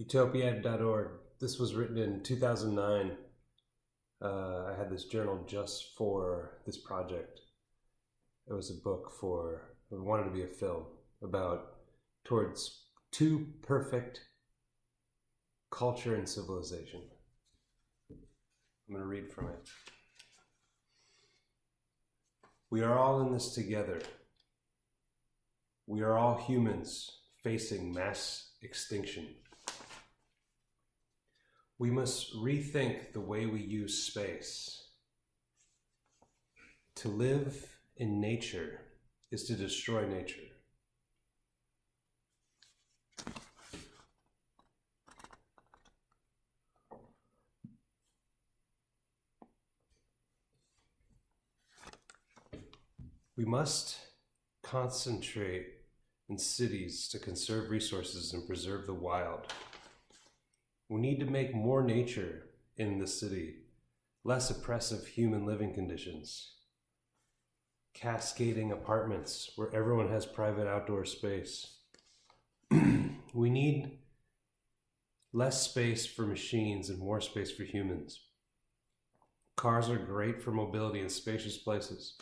Utopia.org. This was written in 2009. I had this journal just for this project. It was a book it wanted to be a film about towards too perfect culture and civilization. I'm going to read from it. We are all in this together. We are all humans facing mass extinction. We must rethink the way we use space. To live in nature is to destroy nature. We must concentrate in cities to conserve resources and preserve the wild. We need to make more nature in the city, less oppressive human living conditions. Cascading apartments where everyone has private outdoor space. We need less space for machines and more space for humans. Cars are great for mobility in spacious places,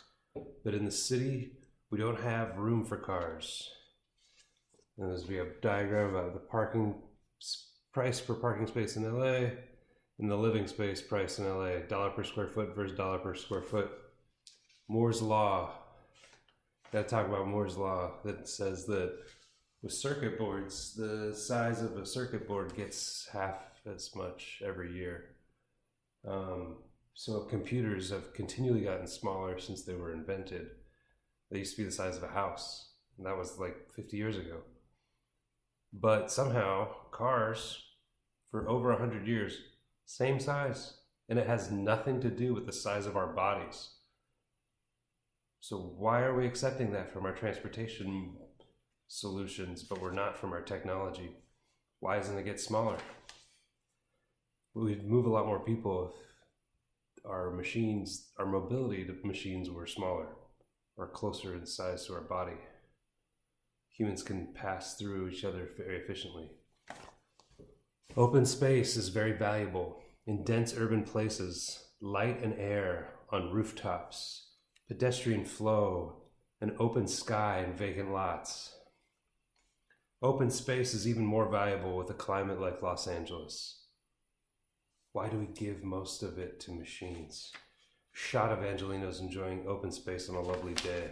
but in the city, we don't have room for cars. And there's a diagram about the parking price per parking space in LA and the living space price in LA, dollar per square foot versus dollar per square foot. Moore's Law. Gotta talk about Moore's Law that says that with circuit boards, the size of a circuit board gets half as much every year. So computers have continually gotten smaller since they were invented. They used to be the size of a house, and that was like 50 years ago. But somehow, cars, for over 100 years, same size. And it has nothing to do with the size of our bodies. So why are we accepting that from our transportation solutions, but we're not from our technology? Why doesn't it get smaller? We'd move a lot more people if our mobility to machines were smaller or closer in size to our body. Humans can pass through each other very efficiently. Open space is very valuable. In dense urban places, light and air on rooftops, pedestrian flow, an open sky and vacant lots. Open space is even more valuable with a climate like Los Angeles. Why do we give most of it to machines? Shot of Angelinos enjoying open space on a lovely day.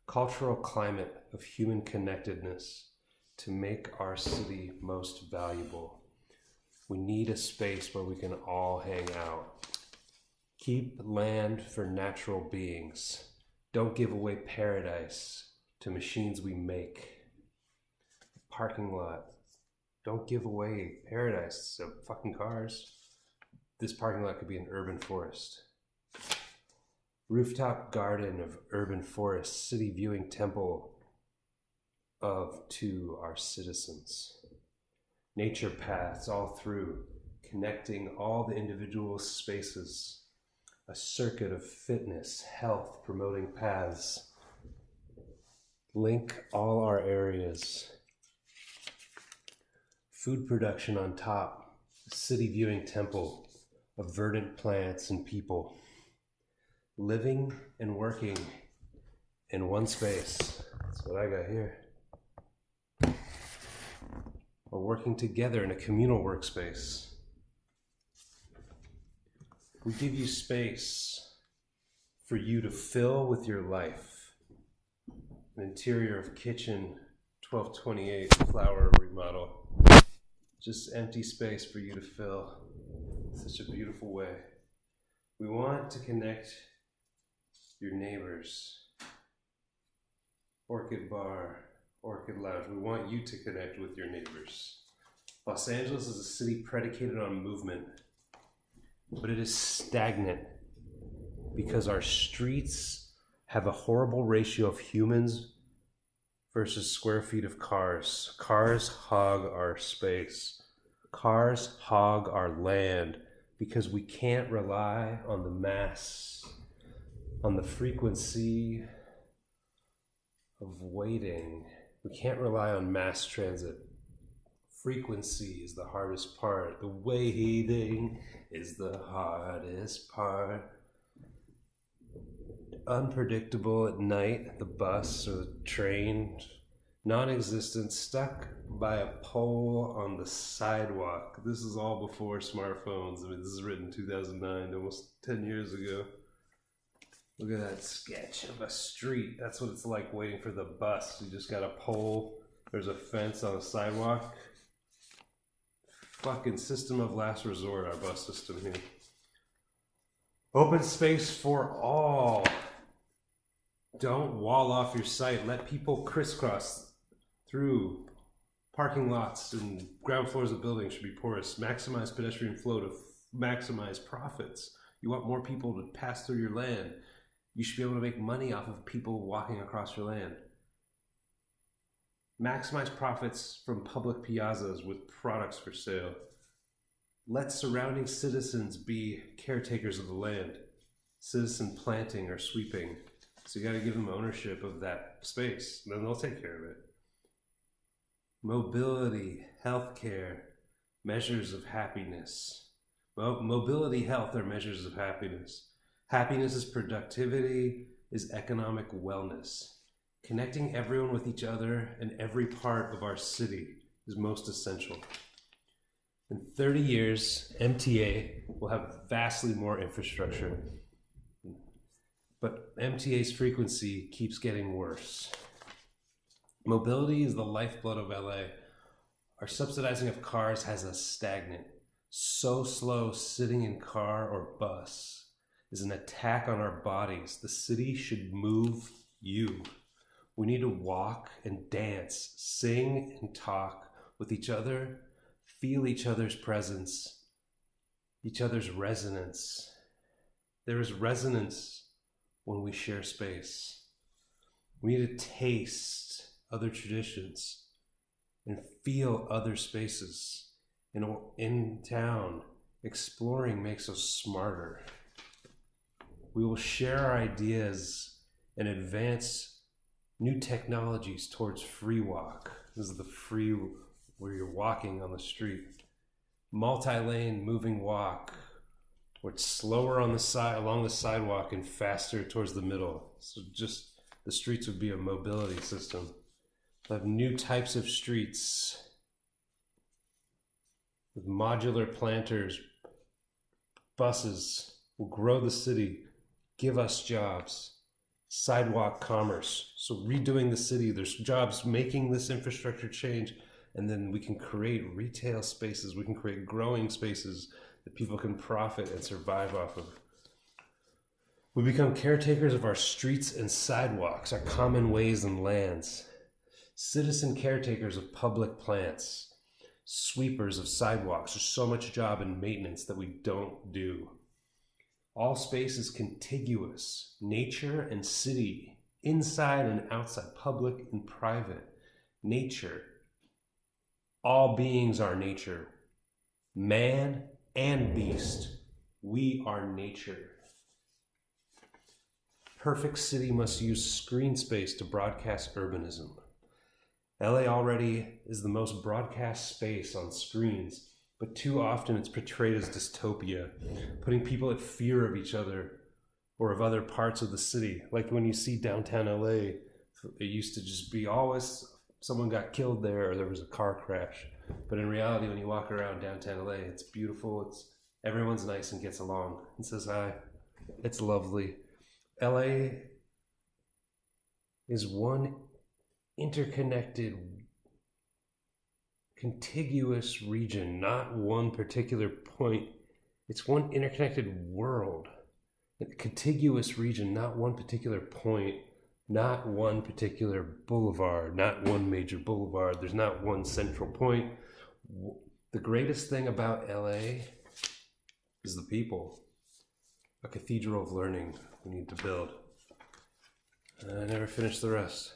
Cultural climate of human connectedness to make our city most valuable. We need a space where we can all hang out. Keep land for natural beings. Don't give away paradise to machines we make. Parking lot. Don't give away paradise to fucking cars. This parking lot could be an urban forest. Rooftop garden of urban forest, city viewing temple to our citizens. Nature paths all through, connecting all the individual spaces. A circuit of fitness, health, promoting paths. Link all our areas. Food production on top, city viewing temple of verdant plants and people. Living and working in one space. That's what I got here. Or working together in a communal workspace. We give you space for you to fill with your life. An interior of kitchen 1228 flower remodel. Just empty space for you to fill. Such a beautiful way. We want to connect your neighbors. Orchid Bar, Orchid Lounge. We want you to connect with your neighbors. Los Angeles is a city predicated on movement, but it is stagnant because our streets have a horrible ratio of humans versus square feet of cars. Cars hog our space. Cars hog our land because we can't rely on the mass, on the frequency of waiting. We can't rely on mass transit Frequency is the hardest part. The waiting is the hardest part. Unpredictable at night, the bus or the train. Non-existent, stuck by a pole on the sidewalk. This is all before smartphones. I mean, this is written in 2009, almost 10 years ago. Look at that sketch of a street. That's what it's like waiting for the bus. You just got a pole. There's a fence on the sidewalk. Fucking system of last resort, our bus system here. Open space for all. Don't wall off your site. Let people crisscross through. Parking lots and ground floors of buildings should be porous. Maximize pedestrian flow to maximize profits. You want more people to pass through your land. You should be able to make money off of people walking across your land. Maximize profits from public piazzas with products for sale. Let surrounding citizens be caretakers of the land. Citizen planting or sweeping. So you got to give them ownership of that space, then they'll take care of it. Mobility, healthcare, measures of happiness. Mobility, health are measures of happiness. Happiness is productivity, is economic wellness. Connecting everyone with each other and every part of our city is most essential. In 30 years, MTA will have vastly more infrastructure, but MTA's frequency keeps getting worse. Mobility is the lifeblood of LA. Our subsidizing of cars has us stagnant. So slow sitting in car or bus is an attack on our bodies. The city should move you. We need to walk and dance, sing and talk with each other, feel each other's presence, each other's resonance. There is resonance when we share space. We need to taste other traditions and feel other spaces. In town, exploring makes us smarter. We will share our ideas and advance new technologies towards free walk. This is the free where you're walking on the street. Multi-lane moving walk, where it's slower on the side along the sidewalk and faster towards the middle. So just the streets would be a mobility system. We'll have new types of streets with modular planters. Buses will grow the city, give us jobs. Sidewalk commerce. So redoing the city, there's jobs making this infrastructure change, and then we can create retail spaces, we can create growing spaces that people can profit and survive off of. We become caretakers of our streets and sidewalks, our common ways and lands. Citizen caretakers of public plants, sweepers of sidewalks. There's so much job and maintenance that we don't do. All space is contiguous, nature and city, inside and outside, public and private. Nature. All beings are nature. Man and beast. We are nature. Perfect city must use screen space to broadcast urbanism. LA already is the most broadcast space on screens, but too often it's portrayed as dystopia, putting people at fear of each other or of other parts of the city. Like when you see downtown LA, it used to just be always someone got killed there or there was a car crash. But in reality, when you walk around downtown LA, it's beautiful. Everyone's nice and gets along and says hi. It's lovely. LA is one interconnected, contiguous region, not one particular point. It's one interconnected world. A contiguous region, not one particular point, not one particular boulevard, not one major boulevard. There's not one central point. The greatest thing about LA is the people. A cathedral of learning we need to build. I never finished the rest.